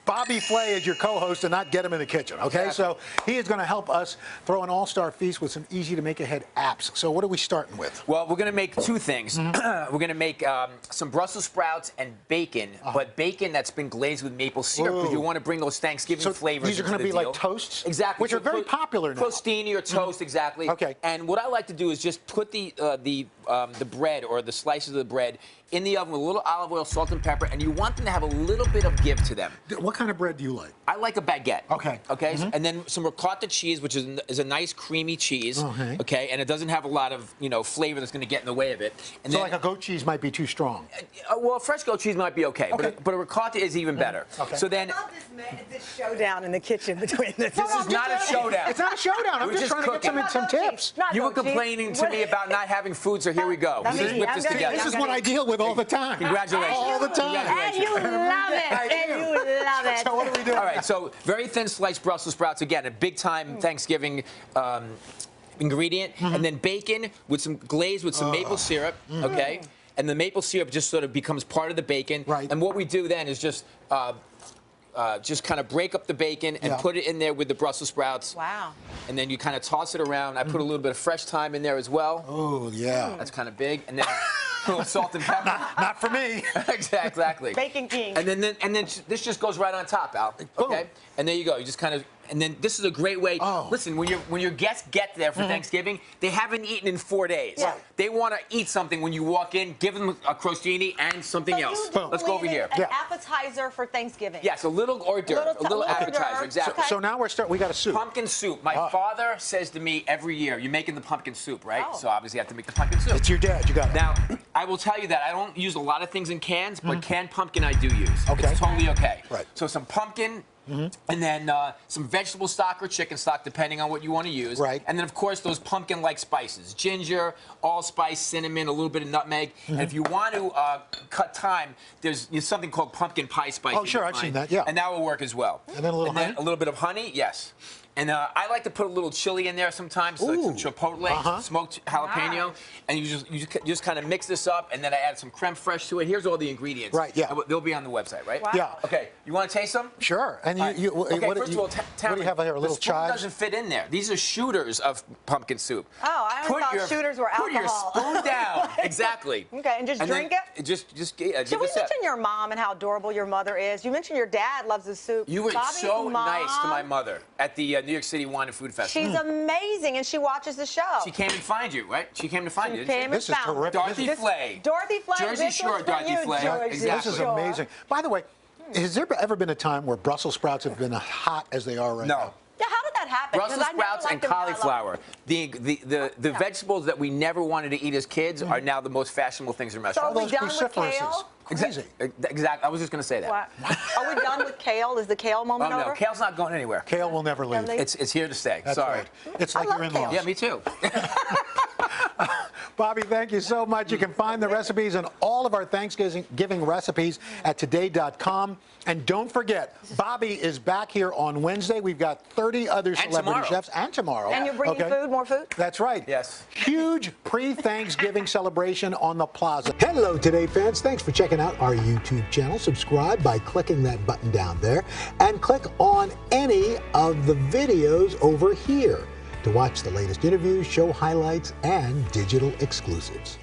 Bobby Flay is your co-host and not get him in the kitchen, okay? Exactly. So he is going to help us throw an all-star feast with some easy-to-make-ahead apps. So what are we starting with? Well, we're going to make two things. We're going to make some Brussels sprouts and bacon, but bacon that's been glazed with maple syrup because you want to bring those Thanksgiving flavors these are going to be like toasts? Exactly. Which are very popular now. Crostini or toast, exactly. Okay. And what I like to do is just put the bread or the slices of the bread in the oven with a little olive oil, salt, and pepper, and you want them to have a little bit of give to them. What kind of bread do you like? I like a baguette. Okay. Okay. And then some ricotta cheese, which is a nice creamy cheese. Okay. Okay. And it doesn't have a lot of flavor that's going to get in the way of it. And so then, like a goat cheese might be too strong. Well, fresh goat cheese might be okay, but a ricotta is even better. Okay. So then. I love this showdown in the kitchen between the two. This is not a showdown. It's not a showdown. I'm just trying to get some tips. You were complaining to me about not having food, so here we go. We just whipped this together. This is what I deal with all the time. Congratulations. All the time. And you love it. And you love it. So what do we do? All right, so very thin sliced Brussels sprouts, again, a big-time Thanksgiving ingredient, and then bacon with some glaze with some maple syrup, okay? And the maple syrup just sort of becomes part of the bacon. Right. And what we do then is just kind of break up the bacon and put it in there with the Brussels sprouts. Wow. And then you kind of toss it around. I put a little bit of fresh thyme in there as well. Oh, yeah. That's kind of big. And then a little salt and pepper. Not for me. Exactly. Bacon King. And then this just goes right on top, Al. Okay. And there you go. You just kind of. And then this is a great way. Listen, when your guests get there for Thanksgiving, they haven't eaten in 4 days. Yeah. They want to eat something when you walk in. Give them a crostini and something else. Let's go over here. An appetizer for Thanksgiving. Yes, a little hors d'oeuvre, a little appetizer. Exactly. So now we got a soup. Pumpkin soup. My father says to me every year, "You're making the pumpkin soup, right?" So obviously, I have to make the pumpkin soup. It's your dad. You got it. Now, I will tell you that I don't use a lot of things in cans, but canned pumpkin I do use. Okay. It's totally okay. Right. So some pumpkin. And then some vegetable stock or chicken stock, depending on what you want to use. Right. And then, of course, those pumpkin-like spices. Ginger, allspice, cinnamon, a little bit of nutmeg. And if you want to cut time, there's something called pumpkin pie spice. Oh, sure, I've seen that, yeah. And that will work as well. And then a little honey? A little bit of honey, yes. And I like to put a little chili in there sometimes, like some chipotle, smoked jalapeno, and you just kind of mix this up, and then I add some creme fraiche to it. Here's all the ingredients. Right, yeah. They'll be on the website, right? Wow. Yeah. Okay, you want to taste them? Sure. And okay, what first of all, what do you have here? A little the spoon chives? doesn't fit in there. These are shooters of pumpkin soup. Oh, I always thought shooters were alcohol. Put your spoon down. Exactly. Okay, and just drink it? Just give Should we it a mention your mom and how adorable your mother is? You mentioned your dad loves the soup. You were Bobby's so mom, nice to my mother at the New York City Wine and Food Festival. She's amazing, and she watches the show. She came and find you, right? She came to find you, didn't she? This is terrific. Dorothy Flay. Dorothy Flay. Jersey Shore Dorothy Flay. This is amazing. By the way, has there ever been a time where Brussels sprouts have been as hot as they are right now? Yeah, how did that happen? Brussels sprouts and cauliflower. The vegetables that we never wanted to eat as kids are now the most fashionable things in restaurants. So are we done with kale? Crazy. Exactly. I was just going to say that. What? Are we done with kale? Is the kale moment over? No, kale's not going anywhere. Kale will never leave. It's here to stay. That's Sorry. Right. It's like your in-laws. Yeah, me too. Bobby, thank you so much. You can find the recipes and all of our Thanksgiving recipes at today.com. And don't forget, Bobby is back here on Wednesday. We've got 30 other celebrity chefs. And tomorrow. And you're bringing food, more food? That's right. Yes. Huge pre-Thanksgiving celebration on the plaza. Hello, Today fans. Thanks for checking out our YouTube channel. Subscribe by clicking that button down there. And click on any of the videos over here to watch the latest interviews, show highlights, and digital exclusives.